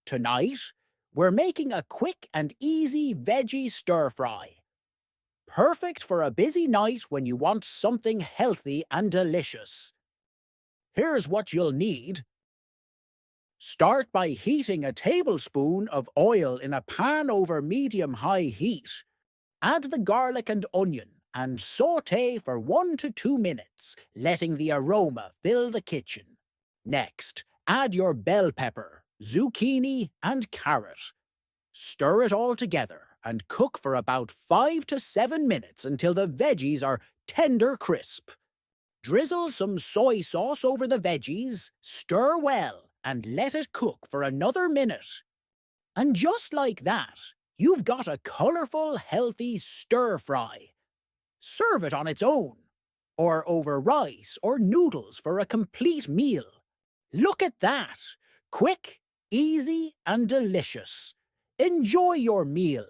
Tonight, we're making a quick and easy veggie stir-fry. Perfect for a busy night when you want something healthy and delicious. Here's what you'll need. Start by heating a tablespoon of oil in a pan over medium-high heat. Add the garlic and onion and sauté for 1 to 2 minutes, letting the aroma fill the kitchen. Next, add your bell pepper, zucchini, and carrot. Stir it all together and cook for about 5 to 7 minutes until the veggies are tender crisp. Drizzle some soy sauce over the veggies, stir well, and let it cook for another minute. And just like that, you've got a colourful, healthy stir-fry. Serve it on its own, or over rice or noodles for a complete meal. Look at that! Quick, easy, and delicious. Enjoy your meal